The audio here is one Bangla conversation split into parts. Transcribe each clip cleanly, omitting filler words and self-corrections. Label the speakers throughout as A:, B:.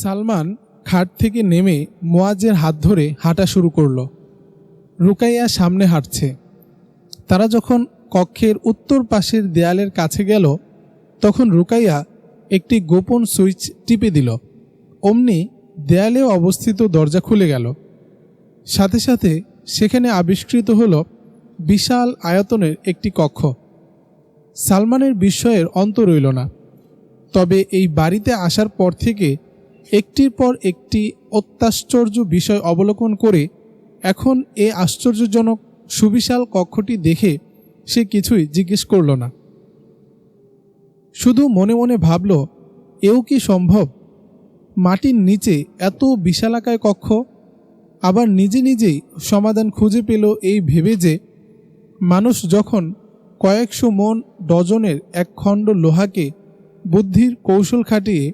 A: সালমান খাট থেকে নেমে মুয়াজের হাত ধরে হাঁটা শুরু করল। রুকাইয়া সামনে হাঁটছে। তারা যখন কক্ষের উত্তর পাশের দেয়ালের কাছে গেল তখন রুকাইয়া একটি গোপন সুইচ টিপে দিল। অমনি দেয়ালে অবস্থিত দরজা খুলে গেল। সাথে সাথে সেখানে আবিষ্কৃত হল বিশাল আয়তনের একটি কক্ষ। সালমানের বিস্ময়ের অন্ত রইল না। তবে এই বাড়িতে আসার পর থেকে একটির পর একটি অত্যাশ্চর্য বিষয় অবলোকন করে এখন এ আশ্চর্যজনক সুবিশাল কক্ষটি দেখে সে কিছুই জিজ্ঞেস করল না। শুধু মনে মনে ভাবল, এও কি সম্ভব? মাটির নিচে এত বিশালাকায় কক্ষ। আবার নিজে নিজেই সমাধান খুঁজে পেল এই ভেবে যে মানুষ যখন কয়েকশো মন ডজনের এক খণ্ড লোহাকে বুদ্ধির কৌশল খাটিয়ে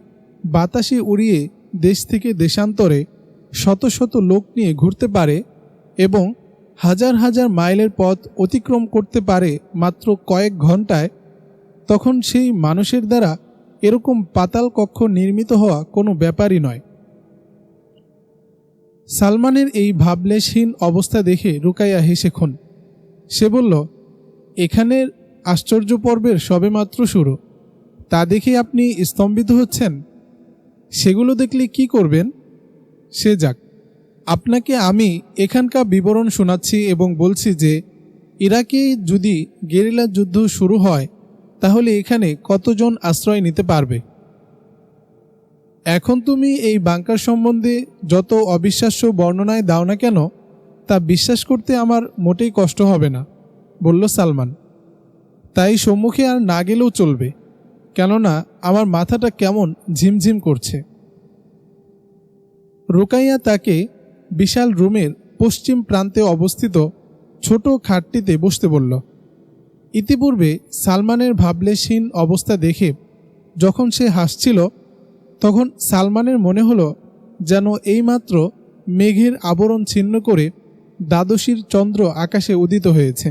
A: বাতাসে উড়িয়ে দেশ থেকে দেশান্তরে শত শত লোক নিয়ে ঘুরতে পারে এবং হাজার হাজার মাইলের পথ অতিক্রম করতে পারে মাত্র কয়েক ঘন্টায়, তখন সেই মানুষের দ্বারা এরকম পাতাল কক্ষ নির্মিত হওয়া কোনো ব্যাপারই নয়। সালমানের এই ভাবলেশহীন অবস্থা দেখে রুকাইয়া হেসে খুন। সে বলল, এখানের আশ্চর্য পর্বের সবেমাত্র শুরু। তা দেখে আপনি স্তম্ভিত হচ্ছেন? সেগুলো দেখলে কি করবেন? সে যাক, আপনাকে আমি এখানকার বিবরণ শোনাচ্ছি এবং বলছি যে ইরাকে যদি গেরিলা যুদ্ধ শুরু হয় তাহলে এখানে কতজন আশ্রয় নিতে পারবে। এখন তুমি এই বাংকার সম্বন্ধে যত অবিশ্বাস্য বর্ণনায় দাও না কেন, তা বিশ্বাস করতে আমার মোটেই কষ্ট হবে না, বলল সালমান। তাই সম্মুখে আর না গেলেও চলবে, কেননা আমার মাথাটা কেমন ঝিমঝিম করছে। রুকাইয়া তাকে বিশাল রুমের পশ্চিম প্রান্তে অবস্থিত ছোট খাটটিতে বসতে বলল। ইতিপূর্বে সালমানের ভাবলেশহীন অবস্থা দেখে যখন সে হাসছিল তখন সালমানের মনে হলো যেন এইমাত্র মেঘের আবরণ ছিন্ন করে দ্বাদশীর চন্দ্র আকাশে উদিত হয়েছে।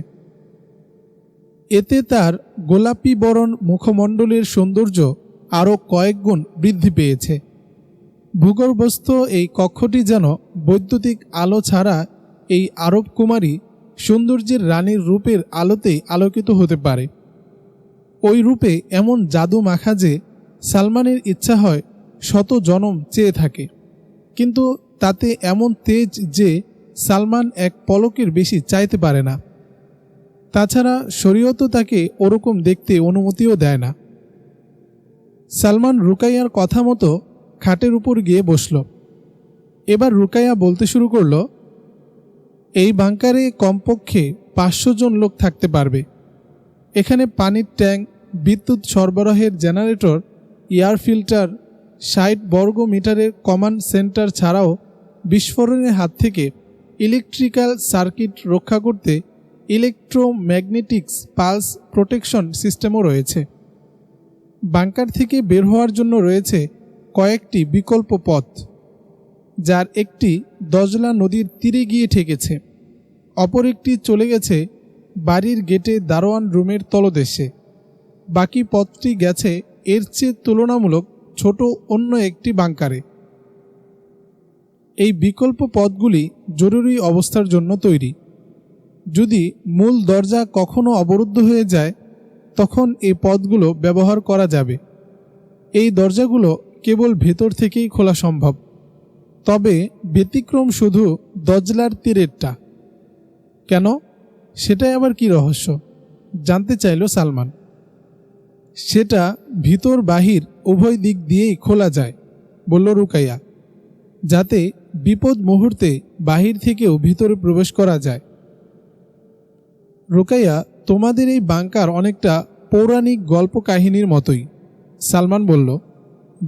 A: এতে তার গোলাপি বরণ মুখমণ্ডলের সৌন্দর্য আরও কয়েক গুণ বৃদ্ধি পেয়েছে। ভূগর্ভস্থ এই কক্ষটি যেন বৈদ্যুতিক আলো ছাড়া এই আরব কুমারী সৌন্দর্যের রানীর রূপের আলোতেই আলোকিত হতে পারে। ওই রূপে এমন জাদু মাখা যে সালমানের ইচ্ছা হয় শত জনম চেয়ে থাকে, কিন্তু তাতে এমন তেজ যে সালমান এক পলকের বেশি চাইতে পারে না। তাছাড়া শরীয়তও তাকে ওরকম দেখতে অনুমতিও দেয় না। সালমান রুকাইয়ার কথা মতো খাটের উপর গিয়ে বসল। এবার রুকাইয়া বলতে শুরু করল, এই বাংকারে কমপক্ষে 500 জন লোক থাকতে পারবে। এখানে পানির ট্যাঙ্ক, বিদ্যুৎ সরবরাহের জেনারেটর, এয়ার ফিল্টার, 60 বর্গ মিটারের কমান্ড সেন্টার ছাড়াও বিস্ফোরণের হাত থেকে ইলেকট্রিক্যাল সার্কিট রক্ষা করতে ইলেকট্রোম্যাগনেটিক্স পালস প্রোটেকশন সিস্টেমও রয়েছে। বাংকার থেকে বের হওয়ার জন্য রয়েছে কয়েকটি বিকল্প পথ, যার একটি দজলা নদীর তীরে গিয়ে ঠেকেছে, অপর একটি চলে গেছে বাড়ির গেটে দারোয়ান রুমের তলদেশে, বাকি পথটি গেছে এর চেয়ে তুলনামূলক ছোট অন্য একটি বাংকারে। এই বিকল্প পথগুলি জরুরি অবস্থার জন্য তৈরি। যদি মূল দরজা কখনো অবরুদ্ধ হয়ে যায় তখন এই পথগুলো ব্যবহার করা যাবে। এই দরজাগুলো কেবল ভেতর থেকেই খোলা সম্ভব, তবে ব্যতিক্রম শুধু দজলার তীরেরটা। কেন? সেটাই আবার কি রহস্য, জানতে চাইল সালমান। সেটা ভিতর বাহির উভয় দিক দিয়েই খোলা যায়, বলল রুকাইয়া, যাতে বিপদ মুহূর্তে বাহির থেকেও ভিতরে প্রবেশ করা যায়। রুকাইয়া, তোমাদের এই বাংকার অনেকটা পৌরাণিক গল্প কাহিনীর মতোই, সালমান বলল,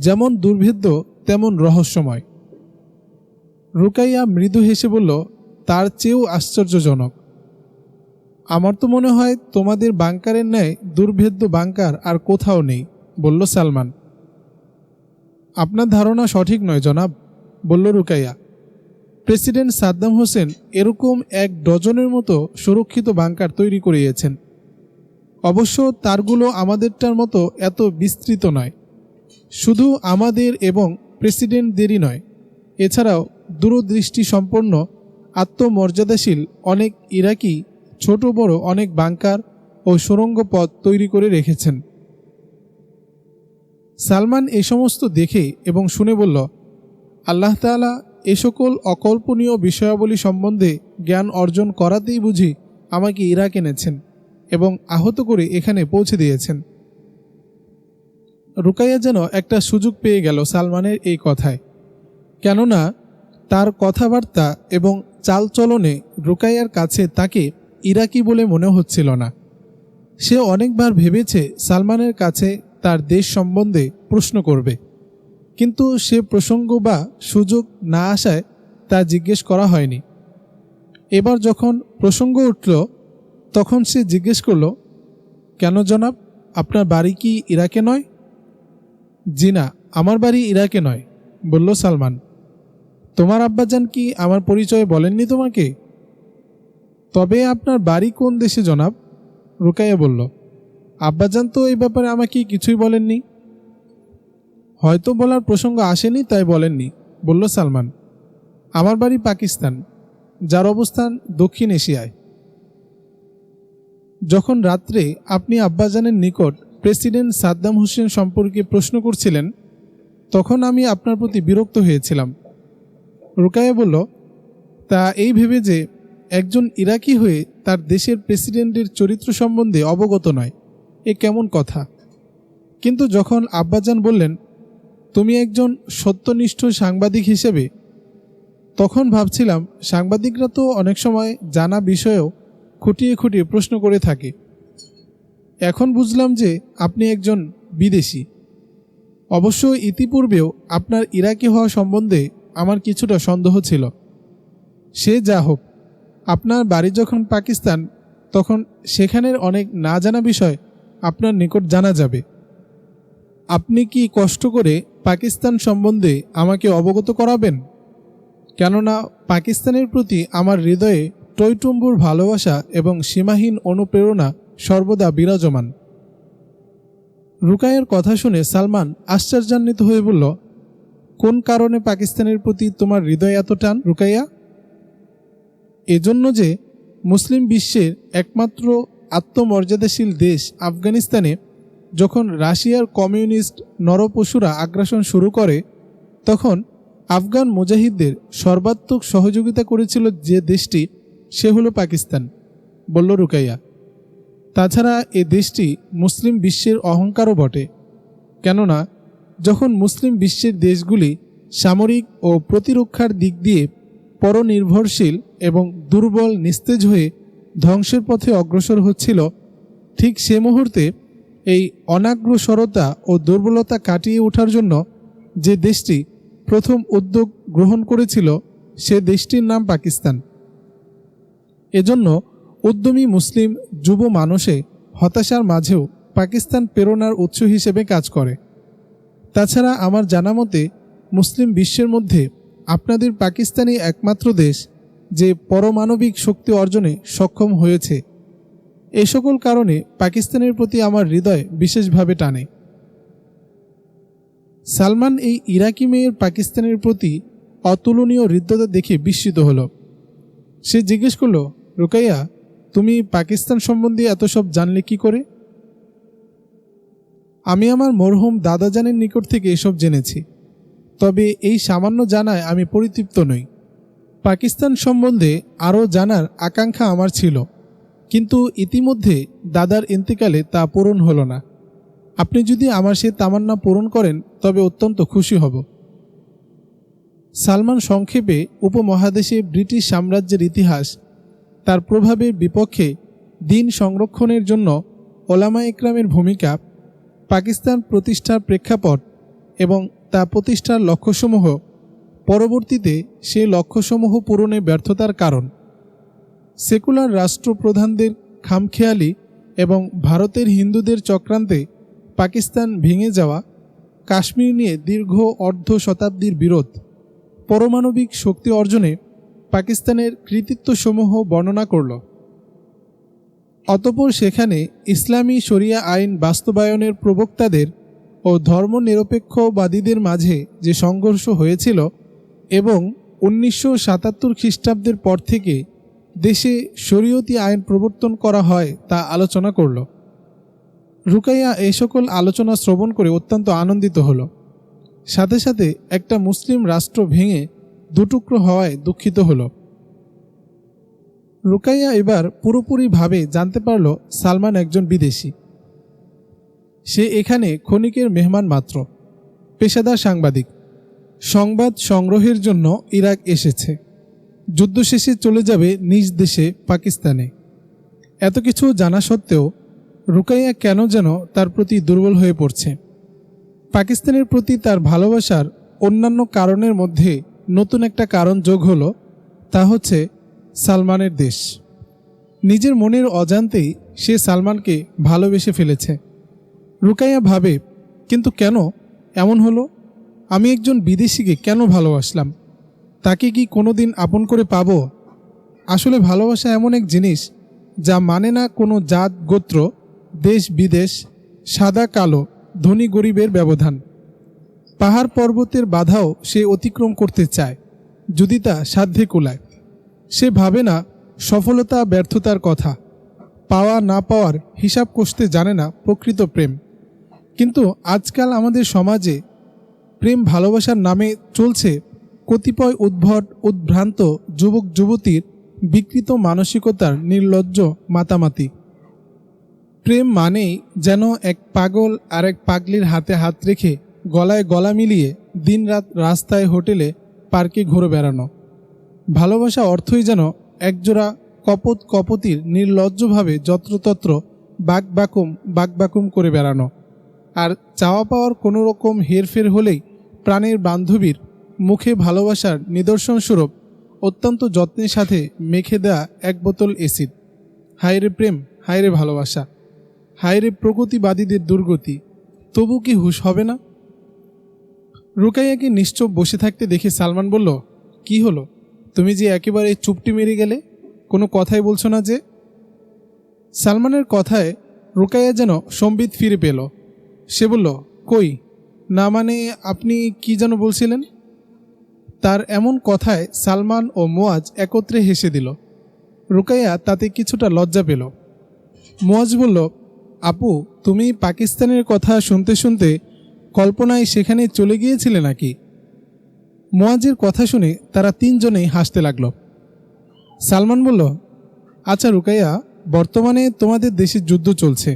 A: যেমন দুর্ভেদ্য তেমন রহস্যময়। রুকাইয়া মৃদু হেসে বলল, তার চেয়েও আশ্চর্যজনক। আমার তো মনে হয় তোমাদের বাংকারের ন্যায় দুর্ভেদ্য বাংকার আর কোথাও নেই, বলল সালমান। আপনার ধারণা সঠিক নয় জনাব, বলল রুকাইয়া। প্রেসিডেন্ট সাদ্দাম হোসেন এরকম 1 ডজনের মতো সুরক্ষিত বাংকার তৈরি করিয়েছেন। অবশ্য তারগুলো আমাদেরটার মতো এত বিস্তৃত নয়। শুধু আমাদের এবং প্রেসিডেন্টদেরই নয়, এছাড়াও দূরদৃষ্টি সম্পন্ন আত্মমর্যাদাশীল অনেক ইরাকি ছোট বড় অনেক বাংকার ও সুড়ঙ্গ পথ তৈরি করে রেখেছেন। সালমান এ সমস্ত দেখে এবং শুনে বলল, আল্লাহ তাআলা এ সকল অকল্পনীয় বিষয়াবলী সম্বন্ধে জ্ঞান অর্জন করাতেই বুঝি আমাকে ইরাক এনেছেন এবং আহত করে এখানে পৌঁছে দিয়েছেন। রুকাইয়া যেন একটা সুযোগ পেয়ে গেল সালমানের এই কথায়, কেননা তার কথাবার্তা এবং চালচলনে রুকাইয়ার কাছে তাকে ইরাকি বলে মনে হচ্ছিল না। সে অনেকবার ভেবেছে সালমানের কাছে তার দেশ সম্বন্ধে প্রশ্ন করবে, কিন্তু সে প্রসঙ্গ বা সুযোগ না আসায় তা জিজ্ঞেস করা হয়নি। এবার যখন প্রসঙ্গ উঠল তখন সে জিজ্ঞেস করল, কেন জনাব, আপনার বাড়ি কি ইরাকে নয়? জি না, আমার বাড়ি ইরাকে নয়, বলল সালমান। তোমার আব্বাজান কি আমার পরিচয় বলেননি তোমাকে? তবে আপনার বাড়ি কোন দেশে জনাব? রুকাইয়া বলল, আব্বাজান তো এই ব্যাপারে আমাকে কিছুই বলেননি। হয়তো বলার প্রসঙ্গ আসেনি তাই বলেননি, বলল সালমান। আমার বাড়ি পাকিস্তান, যার অবস্থান দক্ষিণ এশিয়ায়। যখন রাত্রে আপনি আব্বাজানের নিকট প্রেসিডেন্ট সাদ্দাম হোসেন সম্পর্কে প্রশ্ন করছিলেন তখন আমি আপনার প্রতি বিরক্ত হয়েছিলাম। রুকাইয়া বলল, তা এই ভেবে যে একজন ইরাকি হয়ে তার দেশের প্রেসিডেন্টের চরিত্র সম্বন্ধে অবগত নয়, এ কেমন কথা। কিন্তু যখন আব্বাজান বললেন তুমি একজন সত্যনিষ্ঠ সাংবাদিক হিসেবে, তখন ভাবছিলাম সাংবাদিকরা তো অনেক সময় জানা বিষয়েও খুঁটিয়ে খুঁটিয়ে প্রশ্ন করে থাকে। এখন বুঝলাম যে আপনি একজন বিদেশি। অবশ্য ইতিপূর্বেও আপনার ইরাকি হওয়া সম্বন্ধে আমার কিছুটা সন্দেহ ছিল। সে যা হোক, আপনার বাড়ি যখন পাকিস্তান তখন সেখানের অনেক না জানা বিষয় আপনার নিকট জানা যাবে। আপনি কি কষ্ট করে পাকিস্তান সম্বন্ধে আমাকে অবগত করাবেন? কেননা পাকিস্তানের প্রতি আমার হৃদয়ে টইটুম্বুর ভালোবাসা এবং সীমাহীন অনুপ্রেরণা সর্বদা বিরাজমান। রুকাইয়ার কথা শুনে সালমান আশ্চর্যান্বিত হয়ে বলল, কোন কারণে পাকিস্তানের প্রতি তোমার হৃদয় এত টান রুকাইয়া? এজন্য যে মুসলিম বিশ্বের একমাত্র আত্মমর্যাদাশীল দেশ আফগানিস্তানে যখন রাশিয়ার কমিউনিস্ট নরপশুরা আগ্রাসন শুরু করে তখন আফগান মুজাহিদদের সর্বাত্মক সহযোগিতা করেছিল যে দেশটি, সে হলো পাকিস্তান, বলল রুকাইয়া। তাছাড়া এ দেশটি মুসলিম বিশ্বের অহংকারও বটে, কেননা যখন মুসলিম বিশ্বের দেশগুলি সামরিক ও প্রতিরক্ষার দিক দিয়ে পরনির্ভরশীল এবং দুর্বল নিস্তেজ হয়ে ধ্বংসের পথে অগ্রসর হচ্ছিল, ঠিক সে মুহূর্তে এই অনাগ্রসরতা ও দুর্বলতা কাটিয়ে ওঠার জন্য যে দেশটি প্রথম উদ্যোগ গ্রহণ করেছিল সে দেশটির নাম পাকিস্তান। এজন্য উদ্যমী মুসলিম যুব মানুষে হতাশার মাঝেও পাকিস্তান প্রেরণার উৎস হিসেবে কাজ করে। তাছাড়া আমার জানা মতে মুসলিম বিশ্বের মধ্যে আপনাদের পাকিস্তানই একমাত্র দেশ যে পরমাণবিক শক্তি অর্জনে সক্ষম হয়েছে। এ সকল কারণে পাকিস্তানের প্রতি আমার হৃদয় বিশেষভাবে টানে। সালমান এই ইরাকি মেয়ের পাকিস্তানের প্রতি অতুলনীয় হৃদ্যতা দেখে বিস্মিত হল। সে জিজ্ঞেস করল, রুকাইয়া, তুমি পাকিস্তান সম্বন্ধে এত সব জানলে কি করে? আমি আমার মরহুম দাদাজানের নিকট থেকে এসব জেনেছি, তবে এই সামান্য জানায় আমি পরিতৃপ্ত নই। পাকিস্তান সম্বন্ধে আরও জানার আকাঙ্ক্ষা আমার ছিল, কিন্তু ইতিমধ্যে দাদার ইন্তেকালে তা পূরণ হলো না। আপনি যদি আমার সে তামান্না পূরণ করেন তবে অত্যন্ত খুশি হব। সালমান সংক্ষেপে উপমহাদেশে ব্রিটিশ সাম্রাজ্যের ইতিহাস, তার প্রভাবের বিপক্ষে দিন সংরক্ষণের জন্য ওলামা ইকরামের ভূমিকা, পাকিস্তান প্রতিষ্ঠার প্রেক্ষাপট এবং তা প্রতিষ্ঠার লক্ষ্যসমূহ, পরবর্তীতে সেই লক্ষ্যসমূহ পূরণে ব্যর্থতার কারণ, সেকুলার রাষ্ট্রপ্রধানদের খামখেয়ালি এবং ভারতের হিন্দুদের চক্রান্তে পাকিস্তান ভেঙে যাওয়া, কাশ্মীর নিয়ে দীর্ঘ অর্ধ শতাব্দীর বিরোধ, পরমাণবিক শক্তি অর্জনে পাকিস্তানের কৃতিত্বসমূহ বর্ণনা করল। অতঃপর সেখানে ইসলামী শরিয়া আইন বাস্তবায়নের প্রবক্তাদের ও ধর্মনিরপেক্ষবাদীদের মাঝে যে সংঘর্ষ হয়েছিল এবং 1977 খ্রিস্টাব্দের পর থেকে দেশে শরীয়তি আইন প্রবর্তন করা হয় তা আলোচনা করল। রুকাইয়া এই সকল আলোচনা শ্রবণ করে অত্যন্ত আনন্দিত হল। সাথে সাথে একটা মুসলিম রাষ্ট্র ভেঙে দুটুকরো হওয়ায় দুঃখিত হল। রুকাইয়া এবার পুরোপুরিভাবে জানতে পারল সালমান একজন বিদেশি। সে এখানে ক্ষণিকের মেহমান মাত্র, পেশাদার সাংবাদিক। সংবাদ সংগ্রহের জন্য ইরাক এসেছে, যুদ্ধ শেষে চলে যাবে নিজ দেশে পাকিস্তানে। এত কিছু জানা সত্ত্বেও রুকাইয়া কেন যেন তার প্রতি দুর্বল হয়ে পড়ছে। পাকিস্তানের প্রতি তার ভালোবাসার অন্যান্য কারণের মধ্যে নতুন একটা কারণ যোগ হলো, তা হচ্ছে সালমানের দেশ। নিজের মনের অজান্তেই সে সালমানকে ভালোবেসে ফেলেছে। রুকাইয়া ভাবে, কিন্তু কেন এমন হলো? আমি একজন বিদেশিকে কেন ভালোবাসলাম? তাকে কি কোনোদিন আপন করে পাব? আসলে ভালোবাসা এমন এক জিনিস যা মানে না কোনো জাত গোত্র, দেশ বিদেশ, সাদা কালো, ধনী গরিবের ব্যবধান। পাহাড় পর্বতের বাধাও সে অতিক্রম করতে চায় যদি তা সাধ্যে কুলায়। সে ভাবে না সফলতা ব্যর্থতার কথা, পাওয়া না পাওয়ার হিসাব কষতে জানে না প্রকৃত প্রেম। কিন্তু আজকাল আমাদের সমাজে প্রেম ভালোবাসার নামে চলছে কতিপয় উদ্ভট উদ্ভ্রান্ত যুবক যুবতীর বিকৃত মানসিকতার নির্লজ্জ মাতামাতি। প্রেম মানেই যেন এক পাগল আর এক পাগলির হাতে হাত রেখে গলায় গলা মিলিয়ে দিনরাত রাস্তায়, হোটেলে, পার্কে ঘুরে বেড়ানো। ভালোবাসা অর্থই যেন একজোড়া কপত কপতির নির্লজ্জভাবে যত্রতত্র বাকবাকুম করে বেড়ানো। আর চাওয়া পাওয়ার কোনো রকম হেরফের হলেই প্রাণের বান্ধবীর মুখে ভালোবাসার নিদর্শনস্বরূপ অত্যন্ত যত্নের সাথে মেখে দেয়া এক বোতল এসিড। হায়রে প্রেম, হায়রে ভালোবাসা, হায়রে প্রগতিবাদীদের দুর্গতি, তবু কি হুঁশ হবে না? রুকাইয়াকে নিশ্চুপ বসে থাকতে দেখে সালমান বলল, কি হলো? তুমি যে একেবারে চুপটি মেরে গেলে, কোনো কথাই বলছো না যে? সালমানের কথায় রুকাইয়া যেন সম্বিত ফিরে পেল। সে বলল, কই না, মানে আপনি কি যেন বলছিলেন? তার এমন কথায় সালমান ও মুয়াজ একত্রে হেসে দিল। রুকাইয়া তাতে কিছুটা লজ্জা পেল। মুয়াজ বলল, আপু, তুমি পাকিস্তানের কথা শুনতে শুনতে কল্পনায় সেখানে চলে গিয়েছিলে নাকি? মুয়াজের কথা শুনে তারা তিনজনেই হাসতে লাগল। সালমান বলল, আচ্ছা রুকাইয়া, বর্তমানে তোমাদের দেশে যুদ্ধ চলছে।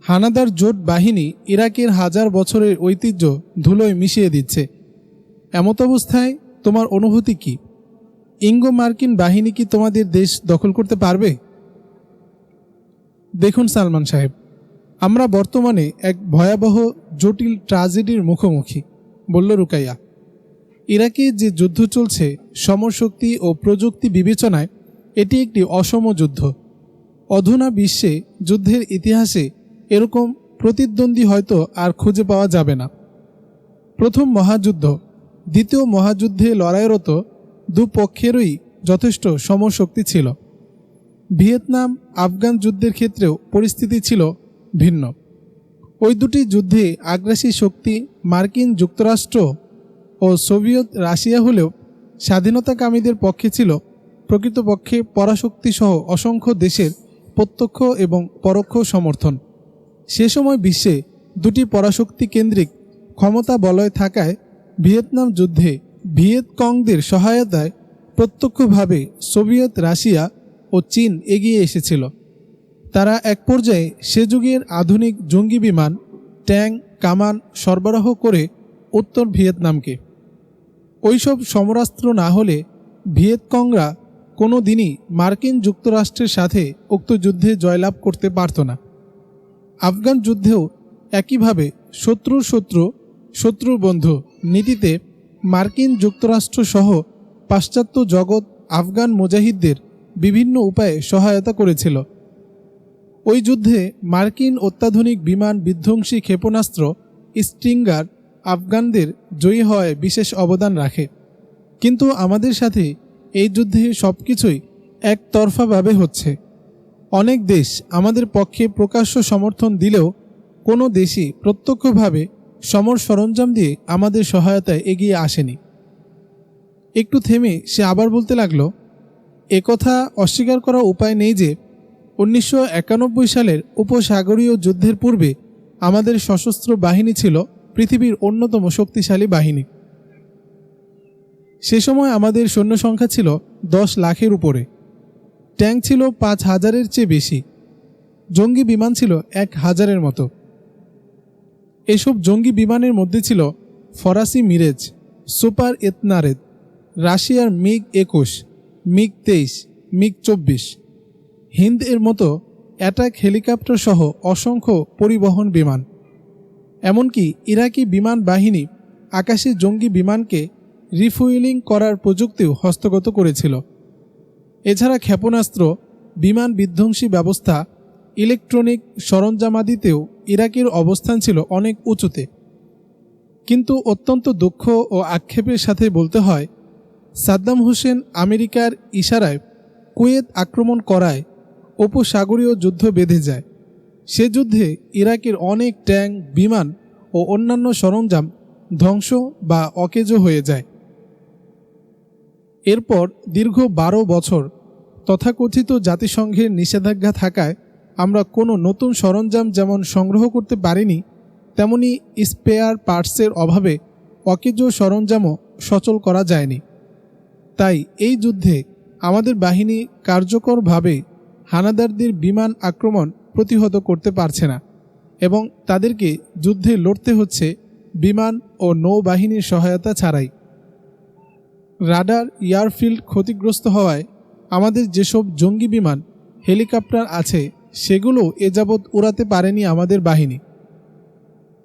A: হানাদার জোট বাহিনী ইরাকের 1000 বছরের ঐতিহ্য ধুলোয় মিশিয়ে দিচ্ছে। এমত অবস্থায় তোমার অনুভূতি কি? ইঙ্গো মার্কিন বাহিনী কি তোমাদের দেশ দখল করতে পারবে? দেখুন সালমান সাহেব, আমরা বর্তমানে এক ভয়াবহ জটিল ট্র্যাজেডির মুখোমুখি, বলল রুকাইয়া। ইরাকে যে যুদ্ধ চলছে, সমরশক্তি ও প্রযুক্তি বিবেচনায় এটি একটি অসম যুদ্ধ। অধুনা বিশ্বে যুদ্ধের ইতিহাসে এরকম প্রতিদ্বন্দ্বী হয়তো আর খুঁজে পাওয়া যাবে না। প্রথম মহাযুদ্ধ, দ্বিতীয় মহাযুদ্ধে লড়াইরত দুপক্ষেরই যথেষ্ট সমরশক্তি ছিল। ভিয়েতনাম আফগান যুদ্ধের ক্ষেত্রেও পরিস্থিতি ছিল ভিন্ন। ওই দুটি যুদ্ধে আগ্রাসী শক্তি মার্কিন যুক্তরাষ্ট্র ও সোভিয়েত রাশিয়া হলেও স্বাধীনতাকামীদের পক্ষে ছিল প্রকৃতপক্ষে পরাশক্তিসহ অসংখ্য দেশের প্রত্যক্ষ এবং পরোক্ষ সমর্থন। সে সময় বিশ্বে দুটি পরাশক্তি কেন্দ্রিক ক্ষমতা বলয় থাকায় ভিয়েতনাম যুদ্ধে ভিয়েতকংদের সহায়তায় প্রত্যক্ষভাবে সোভিয়েত রাশিয়া ও চীন এগিয়ে এসেছিল। তারা এক পর্যায়ে সে যুগের আধুনিক জঙ্গি বিমান, ট্যাঙ্ক, কামান সরবরাহ করে উত্তর ভিয়েতনামকে। ওইসব সমরাস্ত্র না হলে ভিয়েতকংরা কোনো দিনই মার্কিন যুক্তরাষ্ট্রের সাথে উক্ত যুদ্ধে জয়লাভ করতে পারত না। আফগান যুদ্ধেও একইভাবে শত্রুর শত্রু শত্রুর বন্ধু নীতিতে মার্কিন যুক্তরাষ্ট্র সহ পাশ্চাত্য জগৎ আফগান মুজাহিদদের বিভিন্ন উপায়ে সহায়তা করেছিল। ওই যুদ্ধে মার্কিন অত্যাধুনিক বিমান বিধ্বংসী ক্ষেপণাস্ত্র স্টিঙ্গার আফগানদের জয়ী হওয়ায় বিশেষ অবদান রাখে। কিন্তু আমাদের সাথে এই যুদ্ধে সব কিছুই একতরফাভাবে হচ্ছে। অনেক দেশ আমাদের পক্ষে প্রকাশ্য সমর্থন দিলেও কোনো দেশই প্রত্যক্ষভাবে সমর সরঞ্জাম দিয়ে আমাদের সহায়তায় এগিয়ে আসেনি। একটু থেমে সে আবার বলতে লাগলো, একথা অস্বীকার করা উপায় নেই যে 1991 সালের উপসাগরীয় যুদ্ধের পূর্বে আমাদের সশস্ত্র বাহিনী ছিল পৃথিবীর অন্যতম শক্তিশালী বাহিনী। সে সময় আমাদের সৈন্য সংখ্যা ছিল 10 লাখের উপরে, ট্যাঙ্ক ছিল 5,000-এর চেয়ে বেশি, জঙ্গি বিমান ছিল 1,000-এর মতো। এসব জঙ্গি বিমানের মধ্যে ছিল ফরাসি মিরেজ, সুপার এতনারেদ, রাশিয়ার মিগ-21, মিগ-23, মিগ-24, হিন্দ এর মতো অ্যাটাক হেলিকপ্টার সহ অসংখ্য পরিবহন বিমান। এমনকি ইরাকি বিমান বাহিনী আকাশে জঙ্গি বিমানকে রিফুয়েলিং করার প্রযুক্তিও হস্তগত করেছিল। এছাড়া ক্ষেপণাস্ত্র, বিমান বিধ্বংসী ব্যবস্থা, ইলেকট্রনিক সরঞ্জামাদিতেও ইরাকের অবস্থান ছিল অনেক উঁচুতে। কিন্তু অত্যন্ত দুঃখ ও আক্ষেপের সাথে বলতে হয়, সাদ্দাম হোসেন আমেরিকার ইশারায় কুয়েত আক্রমণ করায় উপসাগরীয় যুদ্ধ বেঁধে যায়। সে যুদ্ধে ইরাকের অনেক ট্যাঙ্ক, বিমান ও অন্যান্য সরঞ্জাম ধ্বংস বা অকেজো হয়ে যায়। এরপর দীর্ঘ 12 বছর তথাকথিত জাতিসংঘের নিষেধাজ্ঞা থাকায় আমরা কোনো নতুন সরঞ্জাম যেমন সংগ্রহ করতে পারিনি, তেমনি স্পেয়ার পার্টসের অভাবে অকেজো সরঞ্জামও সচল করা যায়নি। তাই এই যুদ্ধে আমাদের বাহিনী কার্যকরভাবে হানাদারদের বিমান আক্রমণ প্রতিহত করতে পারছে না এবং তাদেরকে যুদ্ধে লড়তে হচ্ছে বিমান ও নৌবাহিনীর সহায়তা ছাড়াই। রাডার এয়ারফিল্ড ক্ষতিগ্রস্ত হওয়ায় আমাদের যেসব জঙ্গি বিমান, হেলিকপ্টার আছে সেগুলো এ যাবৎ উড়াতে পারেনি আমাদের বাহিনী।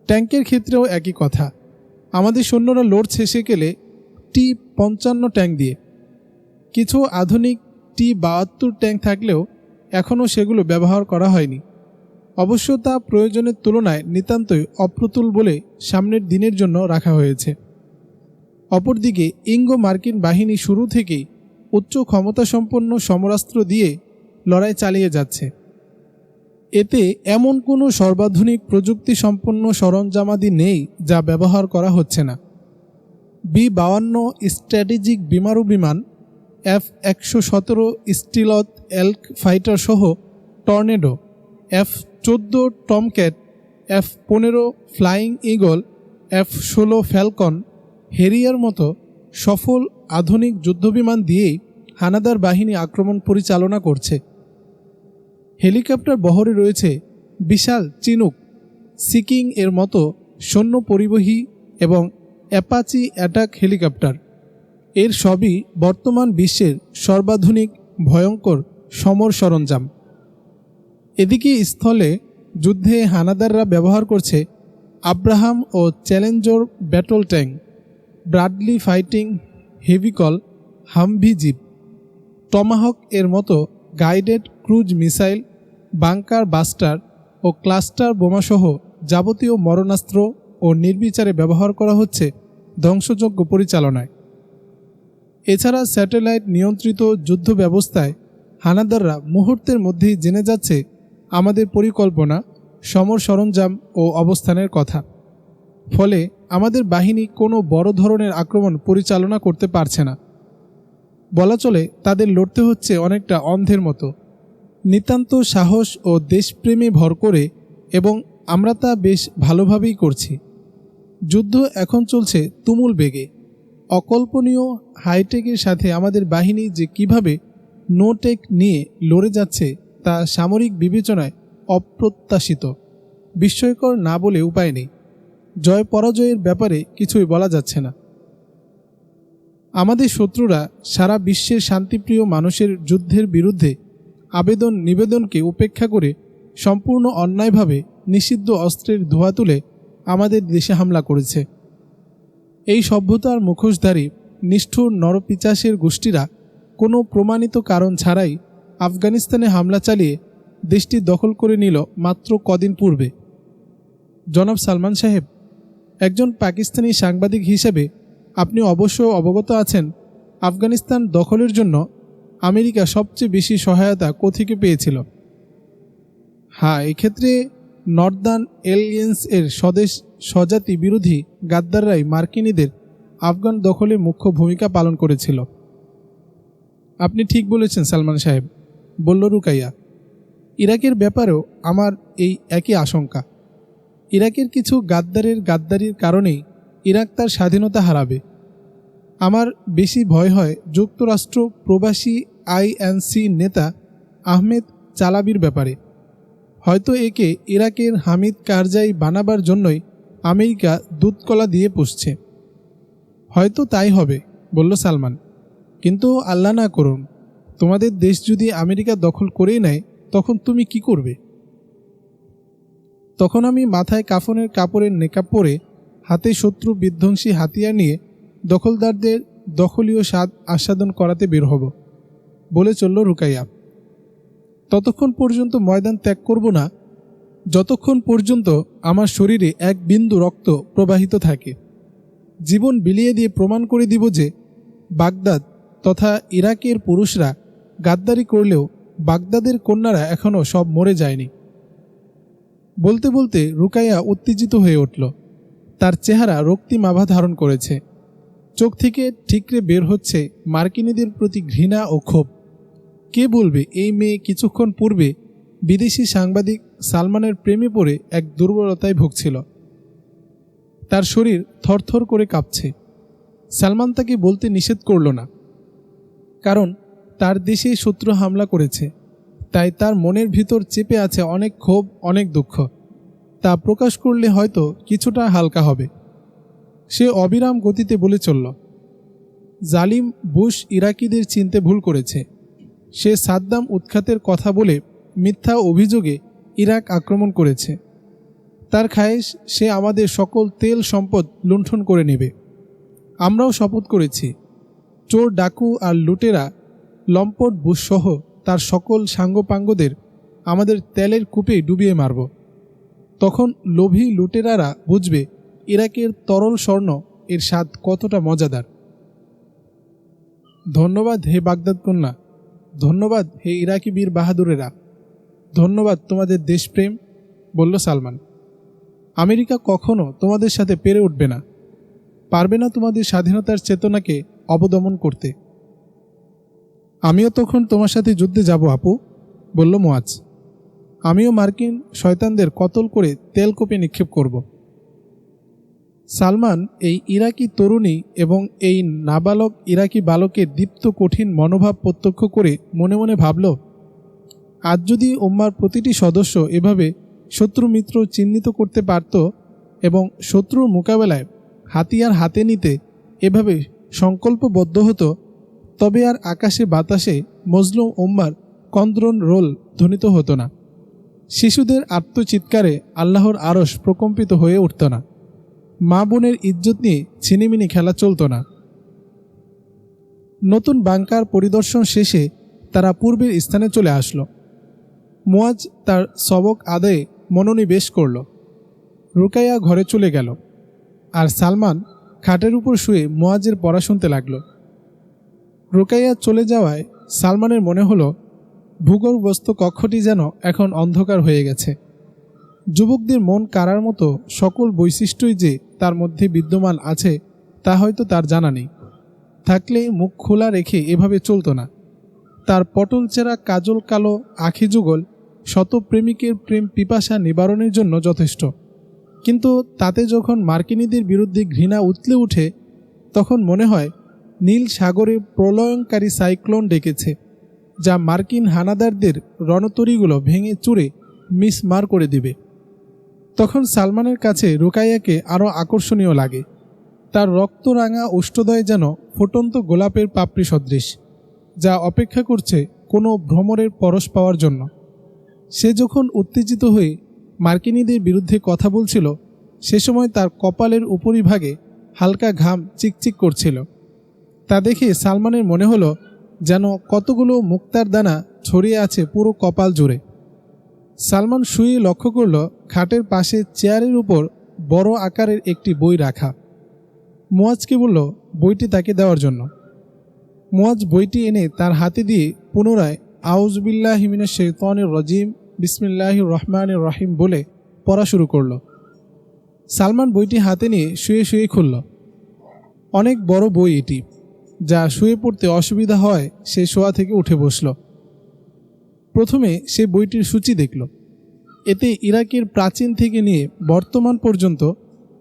A: ট্যাঙ্কের ক্ষেত্রেও একই কথা। আমাদের সৈন্যরা লড়ছে সেকেলে T-55 ট্যাঙ্ক দিয়ে। কিছু আধুনিক T-72 ট্যাঙ্ক থাকলেও এখনও সেগুলো ব্যবহার করা হয়নি। অবশ্য তা প্রয়োজনের তুলনায় নিতান্তই অপ্রতুল বলে সামনের দিনের জন্য রাখা হয়েছে। অপরদিকে ইঙ্গো মার্কিন বাহিনী শুরু থেকেই উচ্চ ক্ষমতাসম্পন্ন সমরাস্ত্র দিয়ে লড়াই চালিয়ে যাচ্ছে। এতে এমন কোনো সর্বাধুনিক প্রযুক্তি সম্পন্ন সরঞ্জামাদি নেই যা ব্যবহার করা হচ্ছে না। B-52 স্ট্র্যাটেজিক বিমারু বিমান, F-117 স্টিলথ এল্ক ফাইটার সহ tornado, F-14 Tomcat, F-15 flying eagle, F-16 Falcon, Harrier মতো সফল আধুনিক যুদ্ধবিমান দিয়েই হানাদার বাহিনী আক্রমণ পরিচালনা করছে। হেলিকপ্টার বহরে রয়েছে বিশাল চিনুক, সিকিং এর মতো সৈন্য পরিবহী এবং অ্যাপাচি অ্যাটাক হেলিকপ্টার। এর সবই বর্তমান বিশ্বের সর্বাধুনিক ভয়ঙ্কর সমর সরঞ্জাম। এদিকে স্থলে যুদ্ধে হানাদাররা ব্যবহার করছে আব্রাহাম ও Challenger battle tank, Bradley fighting vehicle, Humvee jeep, Tomahawk এর মতো guided cruise missile, bunker buster ও ক্লাস্টার বোমাসহ যাবতীয় মরণাস্ত্র ও নির্বিচারে ব্যবহার করা হচ্ছে ধ্বংসযজ্ঞ পরিচালনায়। এছাড়া স্যাটেলাইট নিয়ন্ত্রিত যুদ্ধ ব্যবস্থায় হানাদাররা মুহূর্তের মধ্যেই জেনে যাচ্ছে আমাদের পরিকল্পনা, সমর সরঞ্জাম ও অবস্থানের কথা। ফলে আমাদের বাহিনী কোনো বড় ধরনের আক্রমণ পরিচালনা করতে পারছে না। বলা চলে তাদের লড়তে হচ্ছে অনেকটা অন্ধের মতো, নিতান্ত সাহস ও দেশপ্রেমে ভর করে, এবং আমরা তা বেশ ভালোভাবেই করছি। যুদ্ধ এখন চলছে তুমুল বেগে। অকল্পনীয় হাইটেকের সাথে আমাদের বাহিনী যে কিভাবে নোটেক নিয়ে লড়ে যাচ্ছে তা সামরিক বিবেচনায় অপ্রত্যাশিত, বিস্ময়কর না বলে উপায় নেই। জয় পরাজয়ের ব্যাপারে কিছুই বলা যাচ্ছে না। আমাদের শত্রুরা সারা বিশ্বের শান্তিপ্রিয় মানুষের যুদ্ধের বিরুদ্ধে আবেদন নিবেদনকে উপেক্ষা করে সম্পূর্ণ অন্যায়ভাবে নিষিদ্ধ অস্ত্রের ধোঁয়া তুলে আমাদের দেশে হামলা করেছে। এই সভ্যতার মুখোশধারী নিষ্ঠুর নরপিচাসের গোষ্ঠীরা কোনো প্রমাণিত কারণ ছাড়াই আফগানিস্তানে হামলা চালিয়ে দেশটি দখল করে নিল মাত্র কদিন পূর্বে। জনাব সালমান সাহেব, একজন পাকিস্তানি সাংবাদিক হিসেবে আপনি অবশ্য অবগত আছেন আফগানিস্তান দখলের জন্য আমেরিকা সবচেয়ে বেশি সহায়তা কোত্থেকে পেয়েছিল। হ্যাঁ, এক্ষেত্রে নর্দার্ন এলিয়েন্স এর স্বদেশ স্বজাতি বিরোধী গাদ্দাররাই মার্কিনীদের আফগান দখলে মুখ্য ভূমিকা পালন করেছিল। আপনি ঠিক বলেছেন সালমান সাহেব, বলল রুকাইয়া। ইরাকের ব্যাপারেও আমার এই একই আশঙ্কা। ইরাকের কিছু গাদ্দারির কারণেই ইরাক তার স্বাধীনতা হারাবে। আমার বেশি ভয় হয় যুক্তরাষ্ট্র প্রবাসী আইএনসি নেতা আহমেদ চালাবির ব্যাপারে। হয়তো একে ইরাকের হামিদ কারজাই বানাবার জন্যই আমেরিকা দুধকলা দিয়ে পুষছে। হয়তো তাই হবে, বলল সালমান। কিন্তু আল্লাহ না করুন, তোমাদের দেশ যদি আমেরিকা দখল করেই নেয় তখন তুমি কি করবে? তখন আমি মাথায় কাফনের কাপড়ের নেকাব পরে, হাতে শত্রু বিধ্বংসী হাতিয়ার নিয়ে দখলদারদের দখলীয় স্বাদ আস্বাদন করাতে বের হব, বলে চলল রুকাইয়া। ততক্ষণ পর্যন্ত ময়দান ত্যাগ করব না যতক্ষণ পর্যন্ত আমার শরীরে এক বিন্দু রক্ত প্রবাহিত থাকে। জীবন বিলিয়ে দিয়ে প্রমাণ করে দিব যে বাগদাদ তথা ইরাকের পুরুষরা গাদ্দারি করলেও বাগদাদের কন্যারা এখনও সব মরে যায়নি। বলতে বলতে রুকাইয়া উত্তেজিত হয়ে উঠল। তার চেহারা রক্তিম আভা ধারণ করেছে। চোখ থেকে ঠিকরে বের হচ্ছে মার্কিনীদের প্রতি ঘৃণা ও ক্ষোভ। কে বলবে এই মেয়ে কিছুক্ষণ পূর্বে বিদেশি সাংবাদিক সালমানের প্রেমে পড়ে এক দুর্বলতায় ভুগছিল। তার শরীর থরথর করে কাঁপছে। সালমান তাকে বলতে নিষেধ করল না, কারণ তার দেশেই শত্রু হামলা করেছে। তাই তার মনের ভিতর চেপে আছে অনেক ক্ষোভ, অনেক দুঃখ। তা প্রকাশ করলে হয়তো কিছুটা হালকা হবে। সে অবিরাম গতিতে বলে চলল, জালিম বুশ ইরাকিদের চিনতে ভুল করেছে। সে সাদ্দাম উৎখাতের কথা বলে মিথ্যা অভিযোগে ইরাক আক্রমণ করেছে। তার খায়েশ সে আমাদের সকল তেল সম্পদ লুণ্ঠন করে নেবে। আমরাও শপথ করেছি, চোর ডাকু আর লুটেরা লম্পট বুশসহ তার সকল সাঙ্গপাঙ্গদের আমাদের তেলের কূপে ডুবিয়ে মারব। তখন লোভী লুটেরারা বুঝবে ইরাকের তরল স্বর্ণ এর স্বাদ কতটা মজাদার। ধন্যবাদ হে বাগদাদ কন্যা, ধন্যবাদ হে ইরাকি বীর বাহাদুরেরা, ধন্যবাদ তোমাদের দেশপ্রেম, বলল সালমান। আমেরিকা কখনো তোমাদের সাথে পেরে উঠবে না, পারবে না তোমাদের স্বাধীনতার চেতনাকে অবদমন করতে। আমিও তখন তোমার সাথে যুদ্ধে যাব আপু, বলল মুয়াজ। আমিও মার্কিন শয়তানদের কতল করে তেলকূপে নিক্ষেপ করব। সালমান এই ইরাকি তরুণী এবং এই নাবালক ইরাকি বালকের দীপ্ত কঠিন মনোভাব প্রত্যক্ষ করে মনে মনে ভাবল, আজ যদি উম্মার প্রতিটি সদস্য এভাবে শত্রু মিত্র চিহ্নিত করতে পারত এবং শত্রুর মোকাবেলায় হাতিয়ার হাতে নিতে এভাবে সংকল্পবদ্ধ হতো, তবে আর আকাশে বাতাসে মজলুম উম্মার কন্দ্রন রোল ধ্বনিত হতো না। শিশুদের আত্মচিৎকারে আল্লাহর আরশ প্রকম্পিত হয়ে উঠত না। মা বোনের ইজ্জত নিয়ে ছিনিমিনি খেলা চলত না। নতুন বাংকার পরিদর্শন শেষে তারা পূর্বের স্থানে চলে আসলো। মুয়াজ তার সবক আদায়ে মনোনিবেশ করল। রুকাইয়া ঘরে চলে গেল, আর সালমান খাটের উপর শুয়ে মুয়াজের পড়া শুনতে লাগল। রুকাইয়া চলে যাওয়ায় সালমানের মনে হলো ভূগর্ভস্থ কক্ষটি যেন এখন অন্ধকার হয়ে গেছে। যুবকদের মন কাড়ার মতো সকল বৈশিষ্ট্যই যে তার মধ্যে বিদ্যমান আছে তা হয়তো তার জানা নেই। থাকলে মুখ খোলা রেখে এভাবে চলত না। তার পটল চেরা কাজল কালো আখি যুগল শত প্রেমিকের প্রেম পিপাসা নিবারণের জন্য যথেষ্ট। কিন্তু তাতে যখন মার্কিনীদের বিরুদ্ধে ঘৃণা উতলে উঠে, তখন মনে হয় নীল সাগরে প্রলয়ঙ্কারী সাইক্লোন ডেকেছে, যা মার্কিন হানাদারদের রণতরীগুলো ভেঙে চুরে মিসমার করে দিবে। তখন সালমানের কাছে রুকাইয়াকে আরও আকর্ষণীয় লাগে। তার রক্তরাঙা ওষ্ঠদয় যেন ফুটন্ত গোলাপের পাপড়ি সদৃশ, যা অপেক্ষা করছে কোনো ভ্রমরের পরশ পাওয়ার জন্য। সে যখন উত্তেজিত হয়ে মার্কিনীদের বিরুদ্ধে কথা বলছিল, সে সময় তার কপালের উপরিভাগে হালকা ঘাম চিকচিক করছিল। তা দেখে সালমানের মনে হলো যেন কতগুলো মুক্তার দানা ছড়িয়ে আছে পুরো কপাল জুড়ে। সালমান শুয়ে লক্ষ্য করল খাটের পাশে চেয়ারের উপর বড় আকারের একটি বই রাখা। মুয়াজকে বলল বইটি তাকে দেওয়ার জন্য। মুয়াজ বইটি এনে তার হাতে দিয়ে পুনরায় আউযুবিল্লাহি মিনাশ শাইতানির রাজিম বিসমিল্লাহির রহমানির রহিম বলে পড়া শুরু করল। সালমান বইটি হাতে নিয়ে শুয়ে শুয়ে খুলল। অনেক বড় বই এটি, যা শুয়ে পড়তে অসুবিধা হয় সে শোয়া থেকে উঠে বসল। প্রথমে সে বইটির সূচি দেখল। এতে ইরাকের প্রাচীন থেকে নিয়ে বর্তমান পর্যন্ত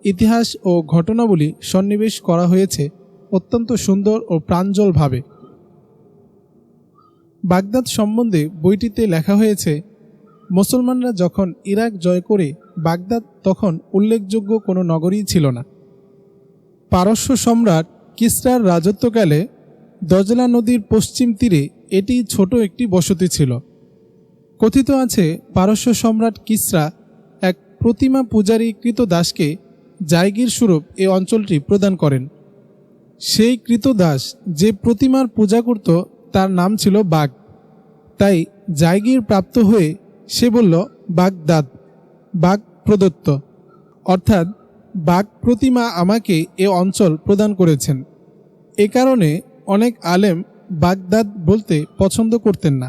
A: ইতিহাস ও ঘটনাবলী সন্নিবেশ করা হয়েছে অত্যন্ত সুন্দর ও প্রাঞ্জলভাবে। বাগদাদ সম্বন্ধে বইটিতে লেখা হয়েছে, মুসলমানরা যখন ইরাক জয় করে বাগদাদ তখন উল্লেখযোগ্য কোনো নগরী ছিল না। পারস্য সম্রাট কিসরার রাজত্বকালে দজলা নদীর পশ্চিম তীরে এটি ছোট একটি বসতি ছিল। কথিত আছে পারস্য সম্রাট কিসরা এক প্রতিমা পূজারী কৃতদাসকে জায়গির স্বরূপ এ অঞ্চলটি প্রদান করেন। সেই কৃতদাস যে প্রতিমার পূজা করত তার নাম ছিল বাগ। তাই জায়গির প্রাপ্ত হয়ে সে বলল বাগদাদ, বাগ প্রদত্ত, অর্থাৎ বাগ প্রতিমা আমাকে এ অঞ্চল প্রদান করেছেন। এ কারণে অনেক আলেম বাগদাদ বলতে পছন্দ করতেন না।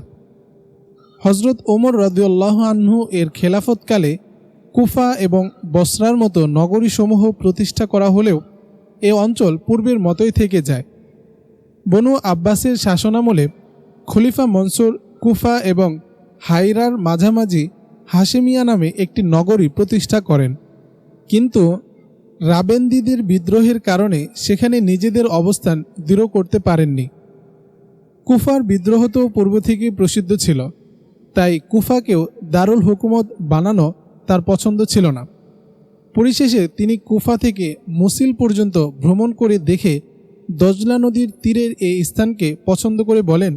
A: হজরত ওমর রাদিয়াল্লাহু আনহু এর খেলাফতকালে কুফা এবং বসরার মতো নগরীসমূহ প্রতিষ্ঠা করা হলেও এ অঞ্চল পূর্বের মতোই থেকে যায়। বনু আব্বাসের শাসনামলে খলিফা মনসুর কুফা এবং হাইরার মাঝামাঝি হাশেমিয়া নামে একটি নগরী প্রতিষ্ঠা করেন, কিন্তু রাবেন্দিদের বিদ্রোহের কারণে সেখানে নিজেদের অবস্থান দৃঢ় করতে পারেননি। কুফার বিদ্রোহ তো পূর্ব থেকেই প্রসিদ্ধ ছিল, তাই কুফাকেও দারুল হুকুমত বানানো তার পছন্দ ছিল না। পরিশেষে তিনি কুফা থেকে মুসিল পর্যন্ত ভ্রমণ করে দেখে দজলা নদীর তীরের এই স্থানকে পছন্দ করে বলেন,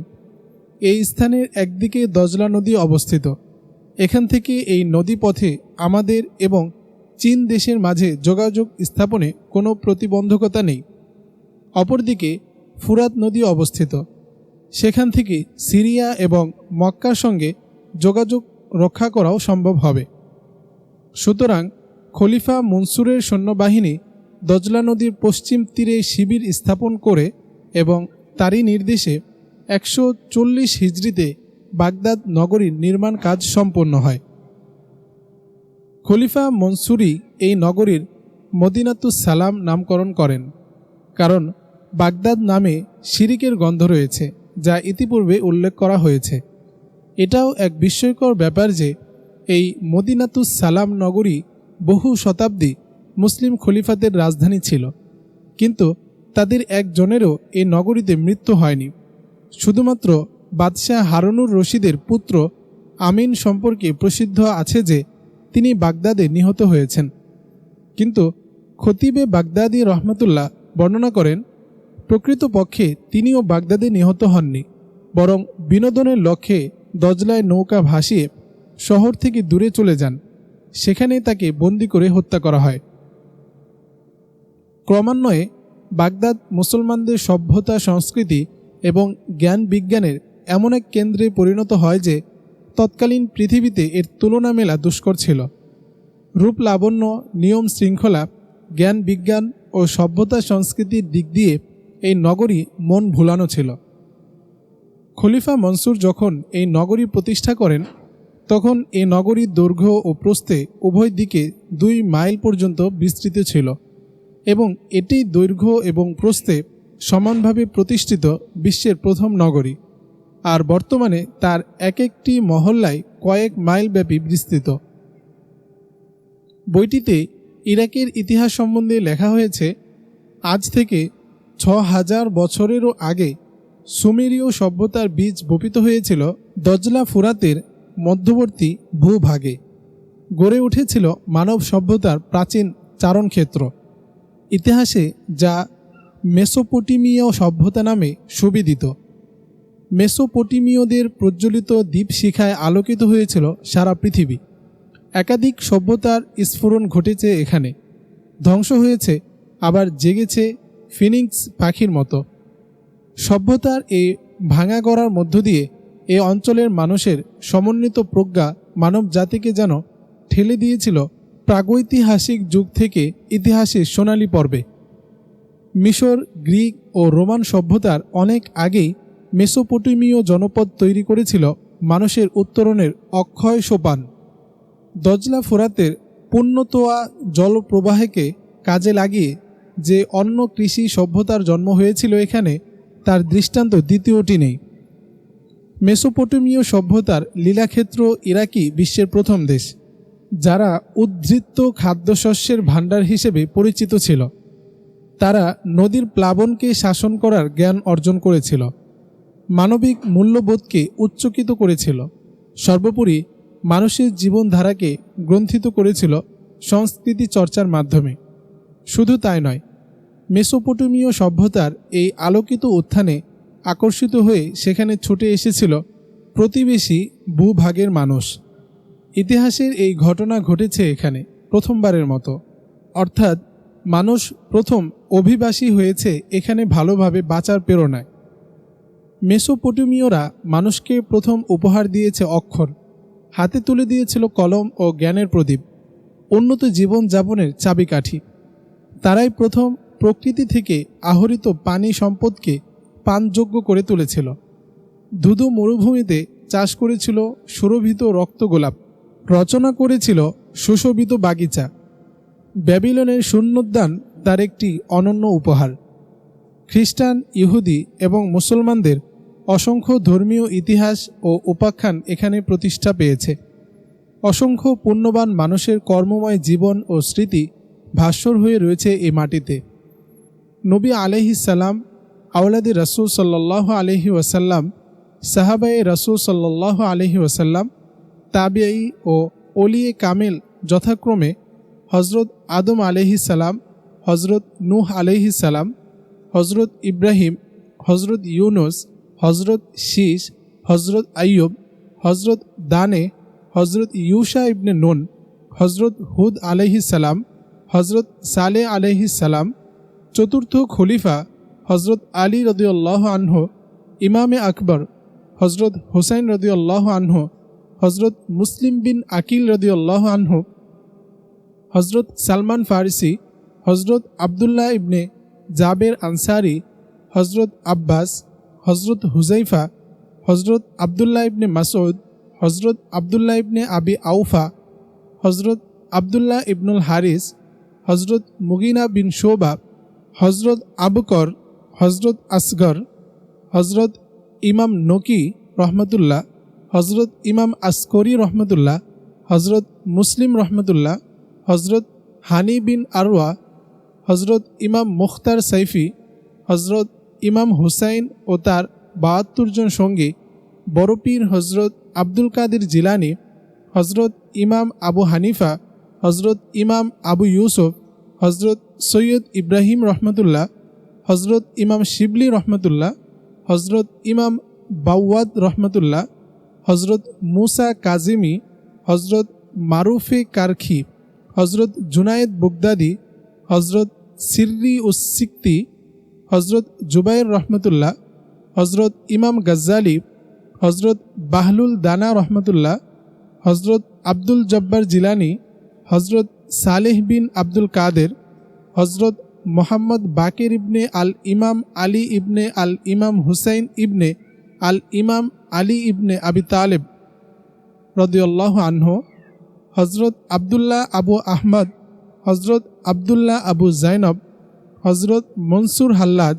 A: এই স্থানের একদিকে দজলা নদী অবস্থিত। এখান থেকে এই নদী পথে আমাদের এবং চীন দেশের মাঝে যোগাযোগ স্থাপনে কোনো প্রতিবন্ধকতা নেই। অপরদিকে ফুরাত নদী অবস্থিত। সেখান থেকে সিরিয়া এবং মক্কার সঙ্গে যোগাযোগ রক্ষা করাও সম্ভব হবে। সুতরাং খলিফা মনসুরের সৈন্যবাহিনী দজলা নদীর পশ্চিম তীরে শিবির স্থাপন করে এবং তারই নির্দেশে 140 হিজরিতে বাগদাদ নগরীর নির্মাণ কাজ সম্পন্ন হয়। খলিফা মনসুরি এই নগরীর মদিনাতুস সালাম নামকরণ করেন, কারণ বাগদাদ নামে শিরিকের গন্ধ রয়েছে, যা ইতিপূর্বে উল্লেখ করা হয়েছে। এটাও এক বিস্ময়কর ব্যাপার যে এই মদিনাতুস সালাম নগরী বহু শতাব্দী মুসলিম খলিফাদের রাজধানী ছিল, কিন্তু তাদের একজনেরও এই নগরীতে মৃত্যু হয়নি। শুধুমাত্র বাদশাহ হারুনুর রশিদের পুত্র আমিন সম্পর্কে প্রসিদ্ধ আছে যে তিনি বাগদাদে নিহত হয়েছেন। কিন্তু খতিবে বাগদাদি রহমতুল্লাহ বর্ণনা করেন, প্রকৃতপক্ষে তিনিও বাগদাদে নিহত হননি, বরং বিনোদনের লক্ষ্যে দজলায় নৌকা ভাসিয়ে শহর থেকে দূরে চলে যান। সেখানে তাকে বন্দী করে হত্যা করা হয়। ক্রমান্বয়ে বাগদাদ মুসলমানদের সভ্যতা, সংস্কৃতি এবং জ্ঞান বিজ্ঞানের এমন এক কেন্দ্রে পরিণত হয় যে তৎকালীন পৃথিবীতে এর তুলনা মেলা দুষ্কর ছিল। রূপ, লাবণ্য, নিয়ম শৃঙ্খলা, জ্ঞান বিজ্ঞান ও সভ্যতা সংস্কৃতির দিক দিয়ে এই নগরী মন ভুলানো ছিল। খলিফা মনসুর যখন এই নগরী প্রতিষ্ঠা করেন তখন এই নগরীর দৈর্ঘ্য ও প্রস্থে উভয় দিকে 2 মাইল পর্যন্ত বিস্তৃত ছিল এবং এটি দৈর্ঘ্য এবং প্রস্থে সমানভাবে প্রতিষ্ঠিত বিশ্বের প্রথম নগরী, আর বর্তমানে তার এক একটি মহল্লায় কয়েক মাইল ব্যাপী বিস্তৃত। বইটিতে ইরাকের ইতিহাস সম্বন্ধে লেখা হয়েছে, আজ থেকে 6000 বছরেরও আগে সুমেরীয় সভ্যতার বীজ বপিত হয়েছিল দজলা ফুরাতের মধ্যবর্তী ভূভাগে। গড়ে উঠেছিল মানব সভ্যতার প্রাচীন চারণক্ষেত্র। ইতিহাসে যা মেসোপটেমীয় সভ্যতা নামে সুবিদিত। মেসোপটেমীয়দের প্রজ্বলিত দীপশিখায় আলোকিত হয়েছিল সারা পৃথিবী। একাধিক সভ্যতার স্ফুরণ ঘটেছে এখানে, ধ্বংস হয়েছে আবার জেগেছে ফিনিক্স পাখির মতো। সভ্যতার এই ভাঙা গড়ার মধ্য দিয়ে এ অঞ্চলের মানুষের সমন্বিত প্রজ্ঞা মানব জাতিকে যেন ঠেলে দিয়েছিল প্রাগৈতিহাসিক যুগ থেকে ইতিহাসের সোনালী পর্বে। মিশর, গ্রিক ও রোমান সভ্যতার অনেক আগেই মেসোপটেমীয় জনপদ তৈরি করেছিল মানুষের উত্তরণের অক্ষয় সোপান। দজলা ফোরাতের পুণ্যতোয়া জলপ্রবাহকে কাজে লাগিয়ে যে অন্য কৃষি সভ্যতার জন্ম হয়েছিল এখানে, তার দৃষ্টান্ত দ্বিতীয়টি নেই। মেসোপটেমীয় সভ্যতার লীলাক্ষেত্র ইরাকই বিশ্বের প্রথম দেশ, যারা উদ্ধৃত খাদ্যশস্যের ভাণ্ডার হিসেবে পরিচিত ছিল। তারা নদীর প্লাবনকে শাসন করার জ্ঞান অর্জন করেছিল, মানবিক মূল্যবোধকে উচ্চকিত করেছিল, সর্বোপরি মানুষের জীবনধারাকে গ্রন্থিত করেছিল সংস্কৃতি চর্চার মাধ্যমে। শুধু তাই নয়, মেসোপটেমীয় সভ্যতার এই আলোকিত উত্থানে আকর্ষিত হয়ে সেখানে ছুটে এসেছিল প্রতিবেশী ভূভাগের মানুষ। ইতিহাসের এই ঘটনা ঘটেছে এখানে প্রথমবারের মতো, অর্থাৎ মানুষ প্রথম অভিবাসী হয়েছে এখানে ভালোভাবে বাঁচার প্রেরণায়। মেসোপটেমীয়রা মানুষকে প্রথম উপহার দিয়েছে অক্ষর, হাতে তুলে দিয়েছিল কলম ও জ্ঞানের প্রদীপ, উন্নত জীবনযাপনের চাবিকাঠি। তারাই প্রথম প্রকৃতি থেকে আহরিত পানি সম্পদকে পানযোগ্য করে তুলেছিল। ধুধু মরুভূমিতে চাষ করেছিল সুরভিত রক্তগোলাপ, রচনা করেছিল সুশোভিত বাগিচা। ব্যাবিলনের শূন্যোদ্যান তার একটি অনন্য উপহার। খ্রিস্টান, ইহুদি এবং মুসলমানদের অসংখ্য ধর্মীয় ইতিহাস ও উপাখ্যান এখানে প্রতিষ্ঠা পেয়েছে। অসংখ্য পুণ্যবান মানুষের কর্মময় জীবন ও স্মৃতি ভাস্বর হয়ে রয়েছে এই মাটিতে। নবী আলাইহিস সালাম, আওলাদে রাসূল সাল্লাল্লাহু আলাইহি ওয়াসাল্লাম, সাহাবায়ে রাসূল সাল্লাল্লাহু আলাইহি ওয়াসাল্লাম, তাবিঈ ও ওলিয়ে কামেল যথাক্রমে হজরত আদম আলাইহিস সালাম, হজরত নূহ আলাইহিস সালাম, হজরত ইব্রাহিম, হজরত ইউনুস, হজরত শীশ, হজরত আইয়ুব, হজরত দানে, হজরত ইউশা ইবনে নুন, হজরত হুদ আলাইহিস সালাম, হজরত সালেহ আলাইহিস সালাম, চতুর্থ খলিফা হজরত আলী রাদিয়াল্লাহু আনহু, ইমামে আকবর হজরত হুসাইন রাদিয়াল্লাহু আনহু, হজরত মুসলিম বিন আকিল রাদিয়াল্লাহু আনহু, হজরত সালমান ফারিসি, হজরত আবদুল্লাহ ইবনে জাবের আনসারি, হজরত আব্বাস, হজরত হুজাইফা, হজরত আবদুল্লাহ ইবনে মাসউদ, হজরত আবদুল্লাহ ইবনে আবি আউফা, হজরত আবদুল্লাহ ইবনুল হারিস, হজরত মুগিনা বিন শোবা, হজরত আবকর, হজরত আসগর, হজরত ইমাম নকি রহমতুল্লাহ, হজরত ইমাম আসকরি রহমতুল্লাহ, হজরত মুসলিম রহমতুল্লাহ, হজরত হানি বিন আরওয়া, হজরত ইমাম মুখতার সাইফি, হজরত ইমাম হুসাইন ও তার ৭২ জন সঙ্গী, বড় পীর হজরত আব্দুল কাদের জিলানি, হজরত ইমাম আবু হানিফা, হজরত ইমাম আবু ইউসুফ, হজরত সৈয়দ ইব্রাহিম রহমতুল্লাহ, হজরত ইমাম শিবলি রহমতুল্লাহ, হজরত ইমাম বাউয়াদ রহমতুল্লাহ, হজরত মুসা কাজিমি, হজরত মারুফে কারখি, হজরত জুনায়েদ বুগদাদি, হজরত সিররি উস-সিক্তি, হজরত জুবাইর রহমতুল্লাহ, হজরত ইমাম গজ্জালি, হজরত বাহলুল দানা রহমতুল্লাহ, হজরত আব্দুল জব্বার জিলানি, হজরত সালেহ বিন আব্দুল কাদের, হজরত মোহাম্মদ বাকের ইবনে আল ইমাম আলী ইবনে আল ইমাম হুসাইন ইবনে আল ইমাম আলী ইবনে আবি তালেব রাদিয়াল্লাহু আনহু, হজরত আবদুল্লাহ আবু আহমদ, হজরত আবদুল্লাহ আবু জাইনব, হজরত মনসুর হাল্লাজ,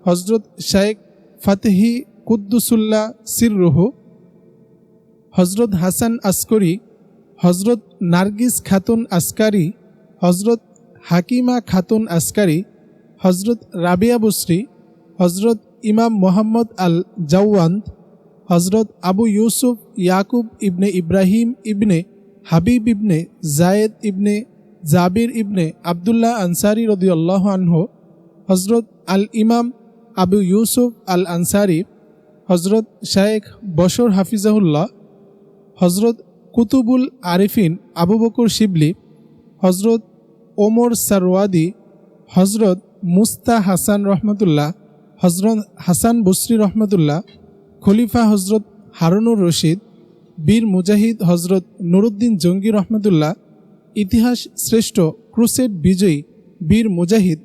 A: হজরত শাইখ ফাতেহি কুদ্দুসুল্লাহ সিররুহু, হজরত হাসান আসকরি, হজরত নার্গিস খাতুন আসকারি, হজরত হাকিমা খাতুন আসকারি, হজরত রাবিয়া বুসরি, হজরত ইমাম মোহাম্মদ আল জাওয়ান্ত, হজরত আবু ইউসুফ ইয়াকুব ইবনে ইব্রাহিম ইবনে হাবিব ইবনে জায়েদ ইবনে জাবির ইবনে আবদুল্লাহ আনসারি রাদিয়াল্লাহু আনহু, হজরত আল ইমাম আবু ইউসুফ আল আনসারি, হজরত শায়েখ বশর হাফিজাহুল্লাহ, হজরত কুতুবুল আরিফিন আবু বকর শিবলি, হজরত ওমর সারওয়াদি, হজরত মুস্তা হাসান রহমতুল্লাহ, হজরত হাসান বসরি রহমতুল্লাহ, খলিফা হজরত হারুনুর রশিদ, বীর মুজাহিদ হজরত নুরুদ্দিন জঙ্গি রহমতুল্লাহ, ইতিহাস শ্রেষ্ঠ ক্রুসেড বিজয়ী বীর মুজাহিদ,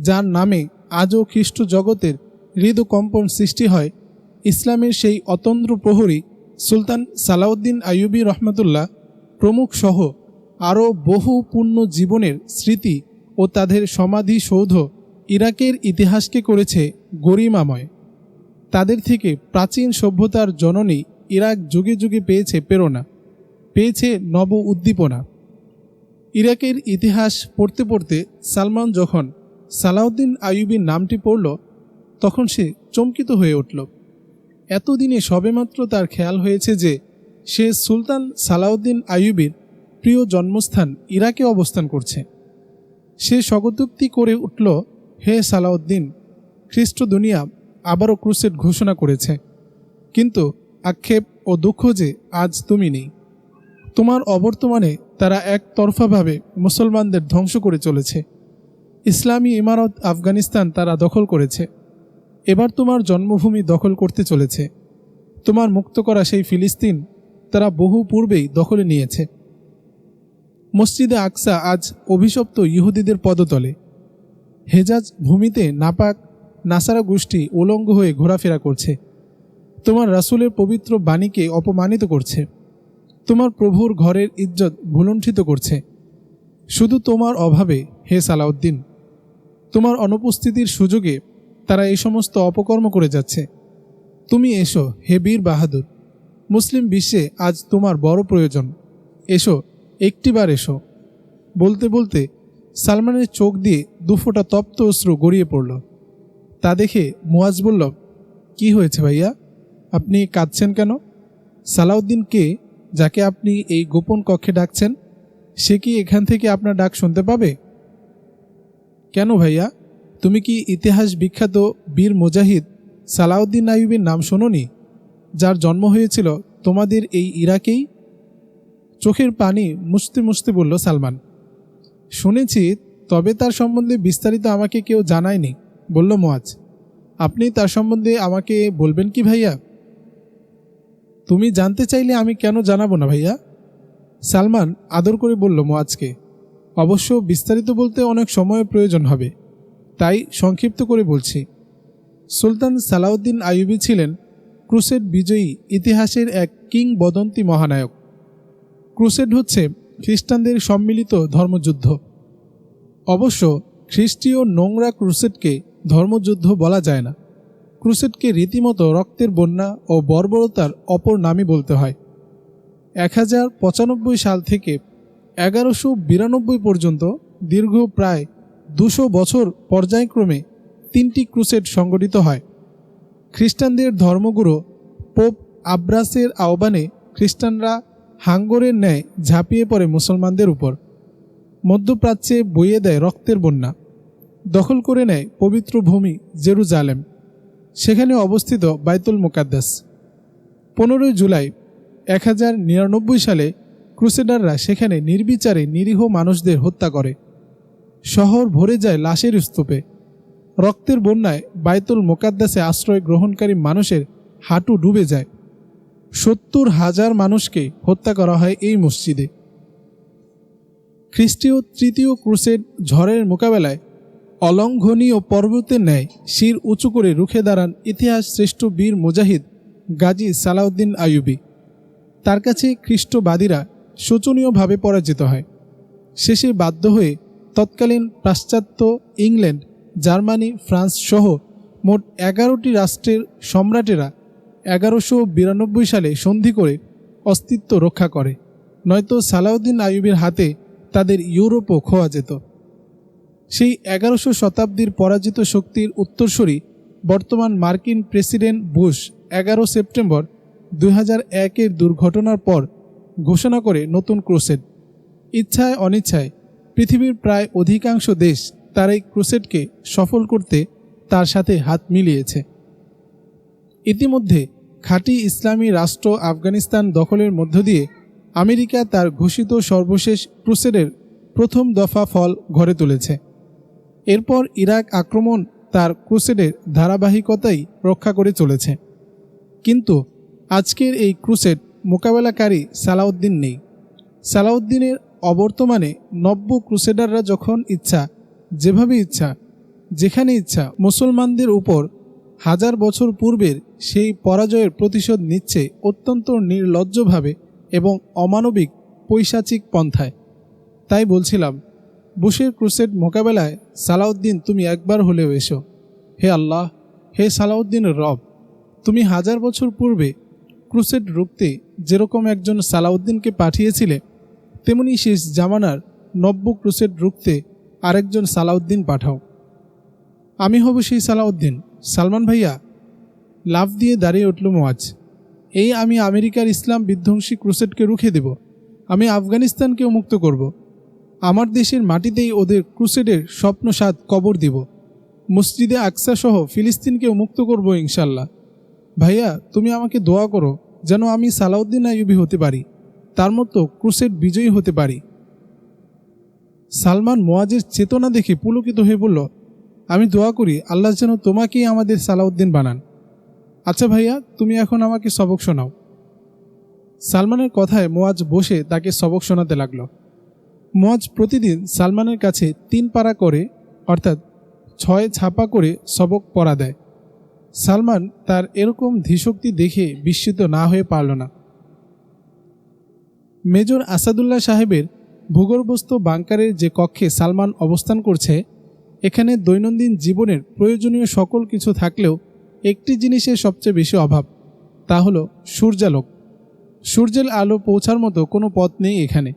A: যার নামে আজও খ্রিস্ট জগতের হৃদকম্পন সৃষ্টি হয়, ইসলামের সেই অতন্দ্র প্রহরী সুলতান সালাউদ্দিন আইয়ুবী রহমতুল্লাহ প্রমুখ সহ আরও বহু পূর্ণ জীবনের স্মৃতি ও তাদের সমাধিসৌধ ইরাকের ইতিহাসকে করেছে গরিমাময়। তাদের থেকে প্রাচীন সভ্যতার জননী ইরাক যুগে যুগে পেয়েছে প্রেরণা, পেয়েছে নব উদ্দীপনা। ইরাকের ইতিহাস পড়তে পড়তে সালমান যখন সালাউদ্দিন আইয়ুবীর নামটি পড়ল, তখন সে চমকিত হয়ে উঠল। এতদিনে সবেমাত্র তার খেয়াল হয়েছে যে সে সুলতান সালাউদ্দিন আইয়ুবীর প্রিয় জন্মস্থান ইরাকে অবস্থান করছে। সে স্বগতোক্তি করে উঠল, হে সালাউদ্দিন, খ্রিস্ট দুনিয়া আবারও ক্রুসেড ঘোষণা করেছে, কিন্তু আক্ষেপ ও দুঃখ যে আজ তুমি নেই। তোমার অবর্তমানে তারা একতরফাভাবে মুসলমানদের ধ্বংস করে চলেছে। ইসলামী ইমারত আফগানিস্তান তারা দখল করেছে। এবার তোমার জন্মভূমি দখল করতে চলেছে। তোমার মুক্ত করা সেই ফিলিস্তিন তারা বহু পূর্বেই দখলে নিয়েছে। মসজিদে আকসা আজ অভিশপ্ত ইহুদিদের পদতলে। হেজাজ ভূমিতে নাপাক নাসারা গোষ্ঠী উলঙ্গ হয়ে ঘোরাফেরা করছে। তোমার রাসূলের পবিত্র বাণীকে অপমানিত করছে। তোমার প্রভুর ঘরের ইজ্জত ভুলুণ্ঠিত করছে। শুধু তোমার অভাবে, হে সালাউদ্দিন, তোমার অনুপস্থিতির সুযোগে তারা এই সমস্ত অপকর্ম করে যাচ্ছে। তুমি এসো, হে বীর বাহাদুর, মুসলিম বিশ্বে আজ তোমার বড় প্রয়োজন। এসো, একটিবার এসো। বলতে বলতে সালমানের চোখ দিয়ে দুফোঁটা তপ্ত অশ্রু গড়িয়ে পড়ল। তা দেখে মুয়াজ বলল, কি হয়েছে ভাইয়া, আপনি কাঁদছেন কেন? সালাউদ্দিন কে, যাকে আপনি এই গোপন কক্ষে ডাকছেন? সে কি এখান থেকে আপনার ডাক শুনতে পাবে? কেন ভাইয়া, তুমি কি ইতিহাস বিখ্যাত বীর মুজাহিদ সালাউদ্দিন আইয়ুবীর নাম শোনোনি, যার জন্ম হয়েছিল তোমাদের এই ইরাকেই? চোখের পানি মুছতে মুছতে বলল সালমান। শুনেছি, তবে তার সম্বন্ধে বিস্তারিত আমাকে কেউ জানায়নি, বলল মুয়াজ। আপনি তার সম্বন্ধে আমাকে বলবেন কি ভাইয়া? তুমি জানতে চাইলে আমি কেন জানাবো না ভাইয়া? সালমান আদর করে বলল মুয়াজকে। অবশ্য বিস্তারিত বলতে অনেক সময়ের প্রয়োজন হবে, তাই সংক্ষিপ্ত করে বলছি। সুলতান সালাউদ্দিন আইয়ুবী ছিলেন ক্রুসেড বিজয়ী ইতিহাসের এক কিংবদন্তি মহানায়ক। ক্রুসেড হচ্ছে খ্রিস্টানদের সম্মিলিত ধর্মযুদ্ধ। অবশ্য খ্রিস্টীয় নোংরা ক্রুসেডকে ধর্মযুদ্ধ বলা যায় না। ক্রুসেডকে রীতিমতো রক্তের বন্যা ও বর্বরতার অপর নামই বলতে হয়। 1095 সাল থেকে 1192 পর্যন্ত দীর্ঘ প্রায় 200 বছর পর্যায়ক্রমে 3টি ক্রুসেড সংগঠিত হয়। খ্রিস্টানদের ধর্মগুরু পোপ আব্রাসের আহ্বানে খ্রিস্টানরা হাঙ্গরের ন্যায় ঝাঁপিয়ে পড়ে মুসলমানদের উপর। মধ্যপ্রাচ্যে বইয়ে দেয় রক্তের বন্যা। দখল করে নেয় পবিত্র ভূমি জেরুজালেম, সেখানে অবস্থিত বাইতুল মুকাদ্দাস। 15 জুলাই 1099 সালে ক্রুসেডাররা সেখানে নির্বিচারে নিরীহ মানুষদের হত্যা করে। শহর ভরে যায় লাশের স্তূপে। রক্তের বন্যায় বাইতুল মুকাদ্দাসে আশ্রয় গ্রহণকারী মানুষের হাঁটু ডুবে যায়। 70,000 মানুষকে হত্যা করা হয় এই মসজিদে। খ্রিস্টীয় তৃতীয় ক্রুসেড ঝড়ের মোকাবেলায় অলঙ্ঘনীয় পর্বতের ন্যায় শির উঁচু করে রুখে দাঁড়ান ইতিহাস শ্রেষ্ঠ বীর মুজাহিদ গাজী সালাউদ্দিন আইয়ুবী। তার কাছে খ্রিস্টবাদীরা শোচনীয়ভাবে পরাজিত হয়। শেষে বাধ্য হয়ে তৎকালীন পাশ্চাত্য ইংল্যান্ড, জার্মানি, ফ্রান্স সহ মোট 11টি রাষ্ট্রের সম্রাটেরা 1192 সালে সন্ধি করে অস্তিত্ব রক্ষা করে, নয়তো সালাউদ্দিন আইয়ুবীর হাতে তাদের ইউরোপও খোয়া যেত। সেই 1100 শতাব্দীর পরাজিত শক্তির উত্তরসূরি বর্তমান মার্কিন প্রেসিডেন্ট বুশ 11 সেপ্টেম্বর 2001-এর দুর্ঘটনার পর ঘোষণা করে নতুন ক্রুসেড। ইচ্ছায় অনিচ্ছায় পৃথিবীর প্রায় অধিকাংশ দেশ তার এই ক্রুসেডকে সফল করতে তার সাথে হাত মিলিয়েছে। ইতিমধ্যে খাঁটি ইসলামী রাষ্ট্র আফগানিস্তান দখলের মধ্য দিয়ে আমেরিকা তার ঘোষিত সর্বশেষ ক্রুসেডের প্রথম দফা ফল ঘরে তুলেছে। এরপর ইরাক আক্রমণ তার ক্রুসেডের ধারাবাহিকতাই রক্ষা করে চলেছে। কিন্তু আজকের এই ক্রুসেড মোকাবেলাকারী সালাউদ্দিন নেই। সালাউদ্দিনের অবর্তমানে নব্য ক্রুসেডাররা যখন ইচ্ছা, যেভাবে ইচ্ছা, যেখানে ইচ্ছা মুসলমানদের উপর 1000 বছর পূর্বের সেই পরাজয়ের প্রতিশোধ নিচ্ছে অত্যন্ত নির্লজ্জভাবে এবং অমানবিক পৈশাচিক পন্থায়। তাই বলছিলাম, বুশের ক্রুসেড মোকাবেলায় সালাউদ্দিন তুমি একবার হলেও এসো। হে আল্লাহ, হে সালাউদ্দিনের রব, তুমি 1000 বছর পূর্বে ক্রুসেড রুখতে যেরকম একজন সালাউদ্দিনকে পাঠিয়েছিলে, তেমনি শেষ জামানার নব্য ক্রুসেড রুখতে আরেকজন সালাউদ্দিন পাঠাও। আমি হব সেই সালাউদ্দিন। সালমান ভাইয়া। লাফ দিয়ে দাঁড়িয়ে উঠল মুয়াজ। এই আমি আমেরিকার ইসলাম বিধ্বংসী ক্রুসেডকে রুখে দেব। আমি আফগানিস্তানকেও মুক্ত করব। আমার দেশের মাটিতেই ওদের ক্রুসেডের স্বপ্নসাদ কবর দিব। মসজিদে আকসা সহ ফিলিস্তিনকেও মুক্ত করব ইনশাল্লাহ। ভাইয়া, তুমি আমাকে দোয়া করো যেন আমি সালাউদ্দিন আইয়ুবী হতে পারি, তার মতো ক্রুসেড বিজয়ী হতে পারি। সালমান মুয়াজের চেতনা দেখে পুলকিত হয়ে বলল, আমি দোয়া করি আল্লাহ যেন তোমাকেই আমাদের সালাউদ্দিন বানান। আচ্ছা ভাইয়া, তুমি এখন আমাকে সবক শোনাও। সালমানের কথায় মুয়াজ বসে তাকে সবক শোনাতে লাগল। মুয়াজ প্রতিদিন সালমানের কাছে 3 পারা করে, অর্থাৎ 6 ছাপা করে সবক পড়া দেয়। সালমান তার এরকম ধীশক্তি দেখে বিস্মিত না হয়ে পারল না। মেজর আসাদুল্লাহ সাহেবের ভূগর্ভস্থ বাংকারের যে কক্ষে সালমান অবস্থান করছে, এখানে দৈনন্দিন জীবনের প্রয়োজনীয় সকল কিছু থাকলেও একটি জিনিসের সবচেয়ে বেশি অভাব, তা হলো সূর্যালোক। সূর্যের আলো পৌঁছার মতো কোনো পথ নেই এখানে।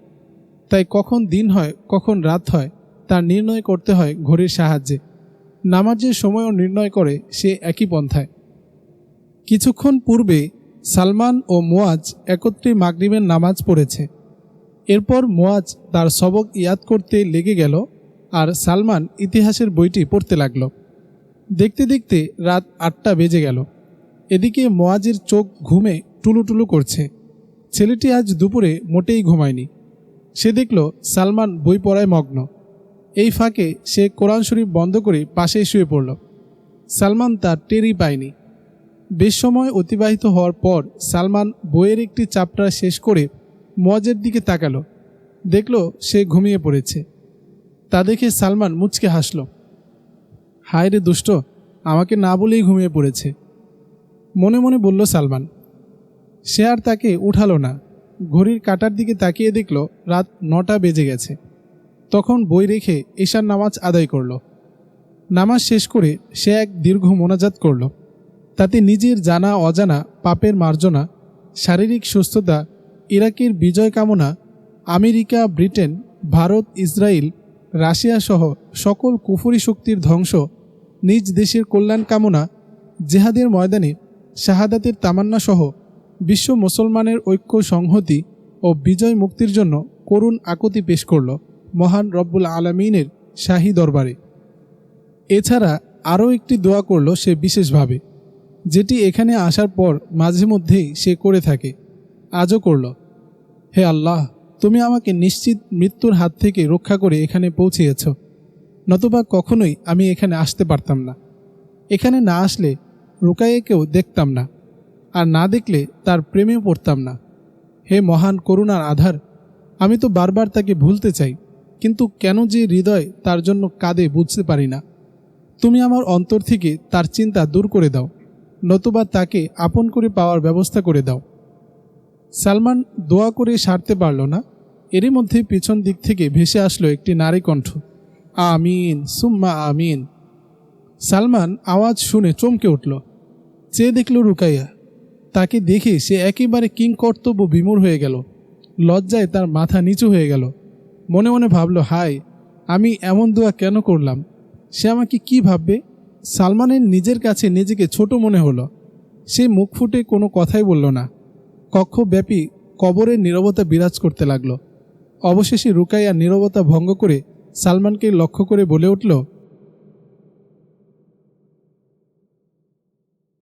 A: তাই কখন দিন হয় কখন রাত হয় তা নির্ণয় করতে হয় ঘড়ির সাহায্যে। নামাজের সময়ও নির্ণয় করে সে একই পন্থায়। কিছুক্ষণ পূর্বে সালমান ও মুয়াজ একত্রে মাগরিবের নামাজ পড়েছে। এরপর মুয়াজ তার সবক ইয়াদ করতে লেগে গেল আর সালমান ইতিহাসের বইটি পড়তে লাগল। দেখতে দেখতে রাত 8টা বেজে গেল। এদিকে মুয়াজের চোখ ঘুমে টুলুটুলু করছে। ছেলেটি আজ দুপুরে মোটেই ঘুমায়নি। সে দেখল সালমান বই পড়ায় মগ্ন। এই ফাঁকে সে কোরআন শরীফ বন্ধ করে পাশে শুয়ে পড়ল। সালমান তার টেরই পায়নি। বেশ সময় অতিবাহিত হওয়ার পর সালমান বইয়ের একটি চ্যাপ্টার শেষ করে মুয়াজের দিকে তাকালো। দেখল সে ঘুমিয়ে পড়েছে। তা দেখে সালমান মুচকে হাসল। হায় রে দুষ্ট, আমাকে না বলেই ঘুমিয়ে পড়েছে, মনে মনে বলল সালমান। সে আর তাকে উঠালো না। ঘড়ির কাঁটার দিকে তাকিয়ে দেখল রাত 9টা বেজে গেছে। তখন বই রেখে ঈশার নামাজ আদায় করল। নামাজ শেষ করে সে এক দীর্ঘ মোনাজাত করল। তাতে নিজের জানা অজানা পাপের মার্জনা, শারীরিক সুস্থতা, ইরাকের বিজয় কামনা, America, Britain, Bharat, Israel, Russia সহ সকল কুফরি শক্তির ধ্বংস, নিজ দেশের কল্যাণ কামনা, জেহাদের ময়দানে শাহাদাতের তামান্না সহ বিশ্ব মুসলমানের ঐক্য, সংহতি ও বিজয় মুক্তির জন্য করুণ আকুতি পেশ করল মহান রব্বুল আলামিনের শাহী দরবারে। এছাড়া আরও একটি দোয়া করল সে বিশেষভাবে, যেটি এখানে আসার পর মাঝে মধ্যেই সে করে থাকে, আজও করল। হে আল্লাহ, তুমি আমাকে নিশ্চিত মৃত্যুর হাত থেকে রক্ষা করে এখানে পৌঁছিয়েছ, নতুবা কখনোই আমি এখানে আসতে পারতাম না। এখানে না আসলে রুকাইয়াকেও দেখতাম না, আর না দেখলে তার প্রেমেও পড়তাম না। হে মহান করুণার আধার, আমি তো বারবার তাকে ভুলতে চাই, কিন্তু কেন যে হৃদয় তার জন্য কাঁদে বুঝতে পারি না। তুমি আমার অন্তর থেকে তার চিন্তা দূর করে দাও, নতুবা তাকে আপন করে পাওয়ার ব্যবস্থা করে দাও। সালমান দোয়া করে সারতে পারল না। এরই মধ্যে পিছন দিক থেকে ভেসে আসলো একটি নারী কণ্ঠ, আমিন সুম্মা আমিন। সালমান আওয়াজ শুনে চমকে উঠল। চেয়ে দেখল রুকাইয়া। তাকে দেখে সে একেবারে কিংকর্তব্য বিমূঢ় হয়ে গেল। লজ্জায় তার মাথা নিচু হয়ে গেল। মনে মনে ভাবল, হায়, আমি এমন দোয়া কেন করলাম? সে আমাকে কি ভাববে? সালমানের নিজের কাছে নিজেকে ছোট মনে হলো। সে মুখ ফুটে কোনো কথাই বলল না। কক্ষব্যাপী কবরের নীরবতা বিরাজ করতে লাগল। অবশেষে রুকাইয়া নীরবতা ভঙ্গ করে সালমানকে লক্ষ্য করে বলে উঠল,